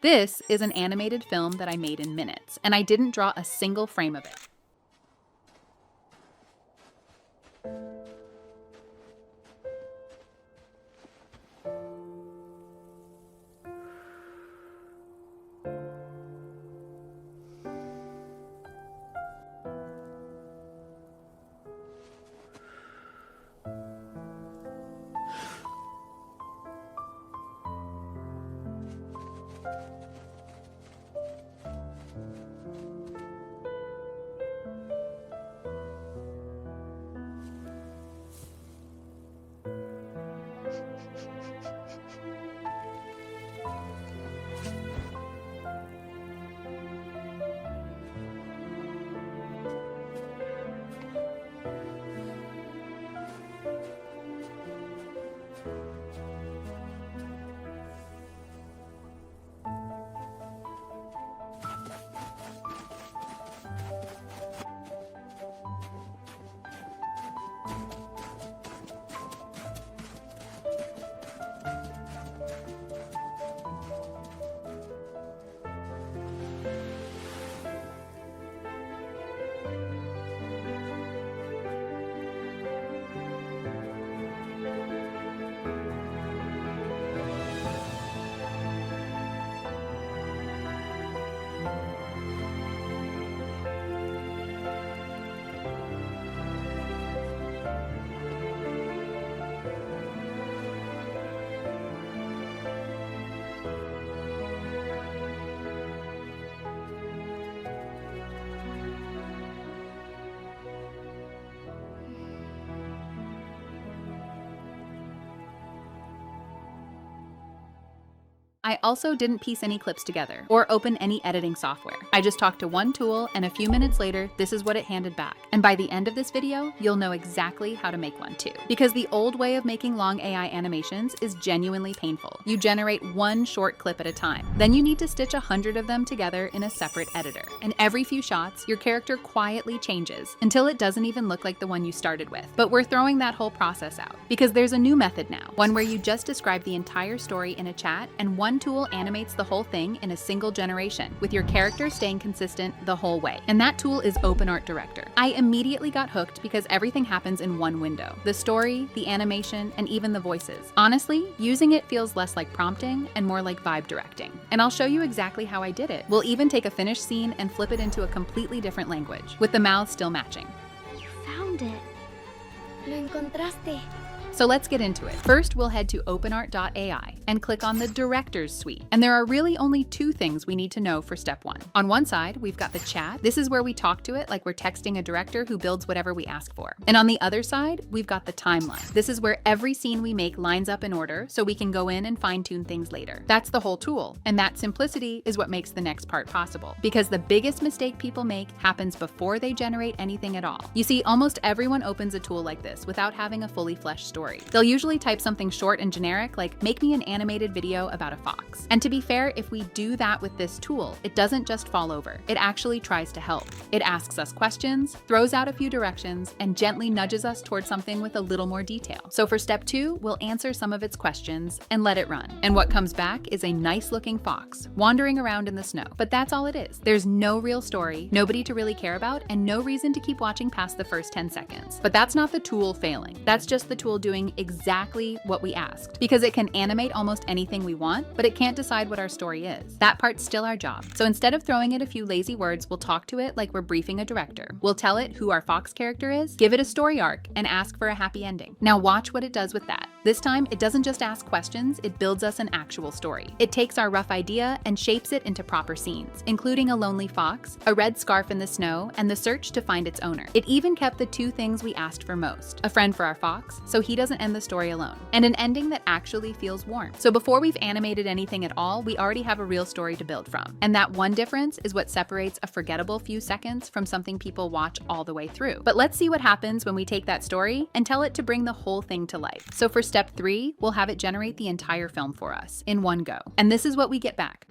This is an animated film that I made in minutes, and I didn't draw a single frame of it. I also didn't piece any clips together or open any editing software. I just talked to one tool, and a few minutes later, this is what it handed back. And by the end of this video, you'll know exactly how to make one too. Because the old way of making long AI animations is genuinely painful. You generate one short clip at a time. Then you need to stitch 100 of them together in a separate editor. And every few shots, your character quietly changes until it doesn't even look like the one you started with. But we're throwing that whole process out because there's a new method now, one where you just describe the entire story in a chat, and one tool animates the whole thing in a single generation, with your character staying consistent the whole way. And that tool is OpenArt Director. I immediately got hooked because everything happens in one window. The story, the animation, and even the voices. Honestly, using it feels less like prompting and more like vibe directing. And I'll show you exactly how I did it. We'll even take a finished scene and flip it into a completely different language, with the mouths still matching. You found it. Lo encontraste. So let's get into it. First, we'll head to openart.ai and click on the Directors Suite. And there are really only two things we need to know for step one. On one side, we've got the chat. This is where we talk to it like we're texting a director who builds whatever we ask for. And on the other side, we've got the timeline. This is where every scene we make lines up in order so we can go in and fine-tune things later. That's the whole tool. And that simplicity is what makes the next part possible. Because the biggest mistake people make happens before they generate anything at all. You see, almost everyone opens a tool like this without having a fully fleshed story. They'll usually type something short and generic like, make me an animated video about a fox. And to be fair, if we do that with this tool, it doesn't just fall over. It actually tries to help. It asks us questions, throws out a few directions, and gently nudges us towards something with a little more detail. So for step two, we'll answer some of its questions and let it run. And what comes back is a nice looking fox wandering around in the snow. But that's all it is. There's no real story, nobody to really care about, and no reason to keep watching past the first 10 seconds. But that's not the tool failing. That's just the tool doing exactly what we asked, because it can animate almost anything we want, but it can't decide what our story is. That part's still our job. So instead of throwing it a few lazy words, we'll talk to it like we're briefing a director. We'll tell it who our fox character is, give it a story arc, and ask for a happy ending. Now watch what it does with that. This time, it doesn't just ask questions, it builds us an actual story. It takes our rough idea and shapes it into proper scenes, including a lonely fox, a red scarf in the snow, and the search to find its owner. It even kept the two things we asked for most: a friend for our fox, so he doesn't end the story alone, and an ending that actually feels warm. So before we've animated anything at all, we already have a real story to build from. And that one difference is what separates a forgettable few seconds from something people watch all the way through. But let's see what happens when we take that story and tell it to bring the whole thing to life. So for step 3, we'll have it generate the entire film for us in one go. And this is what we get back.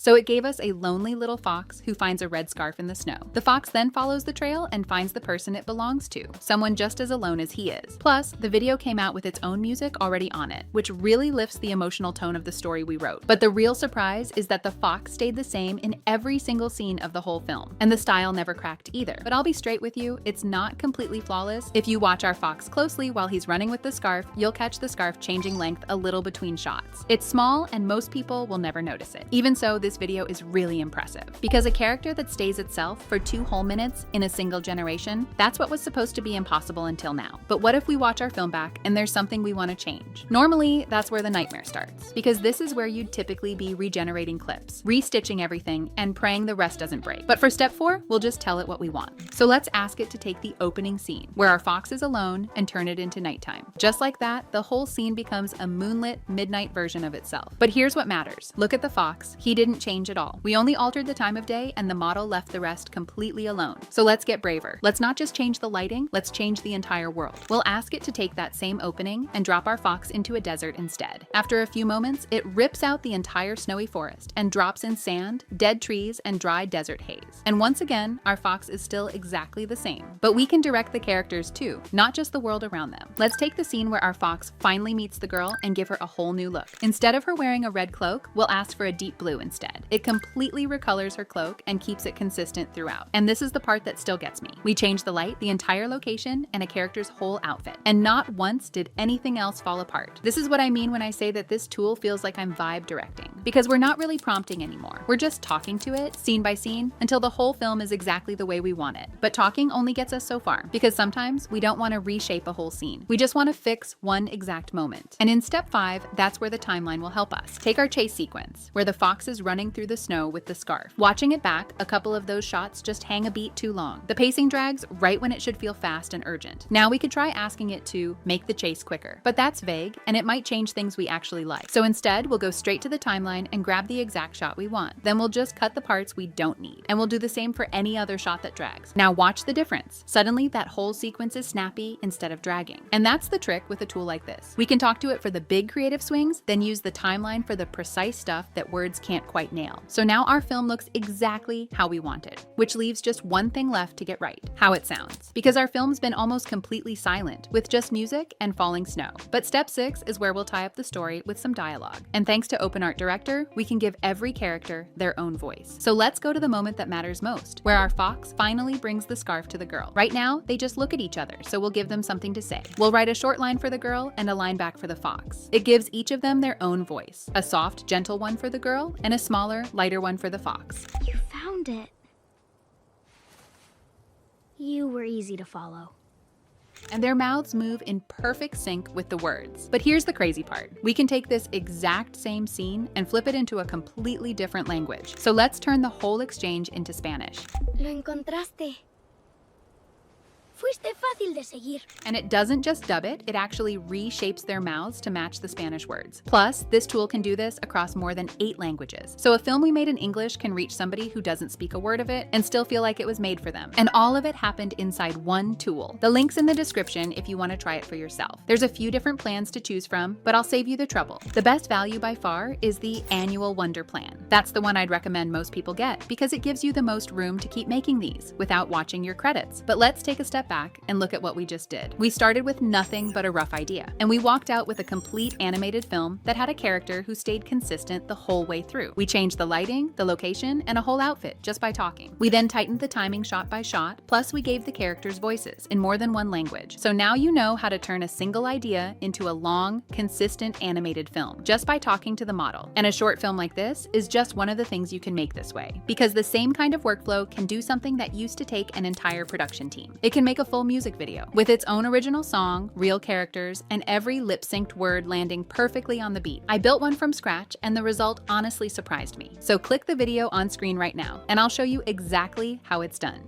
So it gave us a lonely little fox who finds a red scarf in the snow. The fox then follows the trail and finds the person it belongs to, someone just as alone as he is. Plus, the video came out with its own music already on it, which really lifts the emotional tone of the story we wrote. But the real surprise is that the fox stayed the same in every single scene of the whole film, and the style never cracked either. But I'll be straight with you, it's not completely flawless. If you watch our fox closely while he's running with the scarf, you'll catch the scarf changing length a little between shots. It's small and most people will never notice it. Even so, this video is really impressive, because a character that stays itself for 2 whole minutes in a single generation, that's what was supposed to be impossible until now. But what if we watch our film back and there's something we want to change? Normally, that's where the nightmare starts, because this is where you'd typically be regenerating clips, restitching everything, and praying the rest doesn't break. But for step 4, we'll just tell it what we want. So let's ask it to take the opening scene, where our fox is alone, and turn it into nighttime. Just like that, the whole scene becomes a moonlit, midnight version of itself. But here's what matters. Look at the fox. He didn't change at all. We only altered the time of day, and the model left the rest completely alone. So let's get braver. Let's not just change the lighting, let's change the entire world. We'll ask it to take that same opening and drop our fox into a desert instead. After a few moments, it rips out the entire snowy forest and drops in sand, dead trees, and dry desert haze. And once again, our fox is still exactly the same. But we can direct the characters too, not just the world around them. Let's take the scene where our fox finally meets the girl and give her a whole new look. Instead of her wearing a red cloak, we'll ask for a deep blue instead. It completely recolors her cloak and keeps it consistent throughout. And this is the part that still gets me. We change the light, the entire location, and a character's whole outfit. And not once did anything else fall apart. This is what I mean when I say that this tool feels like I'm vibe directing, because we're not really prompting anymore. We're just talking to it, scene by scene, until the whole film is exactly the way we want it. But talking only gets us so far, because sometimes we don't want to reshape a whole scene. We just want to fix one exact moment. And in step 5, that's where the timeline will help us. Take our chase sequence, where the fox is running through the snow with the scarf. Watching it back, a couple of those shots just hang a beat too long. The pacing drags right when it should feel fast and urgent. Now we could try asking it to make the chase quicker, but that's vague, and it might change things we actually like. So instead, we'll go straight to the timeline and grab the exact shot we want. Then we'll just cut the parts we don't need, and we'll do the same for any other shot that drags. Now watch the difference. Suddenly, that whole sequence is snappy instead of dragging. And that's the trick with a tool like this. We can talk to it for the big creative swings, then use the timeline for the precise stuff that words can't quite nail. So now our film looks exactly how we want it, which leaves just one thing left to get right: how it sounds. Because our film's been almost completely silent, with just music and falling snow. But step 6 is where we'll tie up the story with some dialogue. And thanks to OpenArt Director, we can give every character their own voice. So let's go to the moment that matters most, where our fox finally brings the scarf to the girl. Right now, they just look at each other, so we'll give them something to say. We'll write a short line for the girl and a line back for the fox. It gives each of them their own voice. A soft, gentle one for the girl, and a smaller, lighter one for the fox. You found it. You were easy to follow. And their mouths move in perfect sync with the words. But here's the crazy part. We can take this exact same scene and flip it into a completely different language. So let's turn the whole exchange into Spanish. Lo encontraste. Fuiste fácil de seguir. And it doesn't just dub it, it actually reshapes their mouths to match the Spanish words. Plus, this tool can do this across more than 8 languages. So a film we made in English can reach somebody who doesn't speak a word of it and still feel like it was made for them. And all of it happened inside one tool. The link's in the description if you want to try it for yourself. There's a few different plans to choose from, but I'll save you the trouble. The best value by far is the Annual Wonder Plan. That's the one I'd recommend most people get, because it gives you the most room to keep making these without watching your credits. But let's take a step back and look at what we just did. We started with nothing but a rough idea, and we walked out with a complete animated film that had a character who stayed consistent the whole way through. We changed the lighting, the location, and a whole outfit just by talking. We then tightened the timing shot by shot, plus we gave the characters voices in more than one language. So now you know how to turn a single idea into a long, consistent animated film just by talking to the model. And a short film like this is just one of the things you can make this way, because the same kind of workflow can do something that used to take an entire production team. It can make a full music video with its own original song, real characters, and every lip-synced word landing perfectly on the beat. I built one from scratch, and the result honestly surprised me. So click the video on screen right now, and I'll show you exactly how it's done.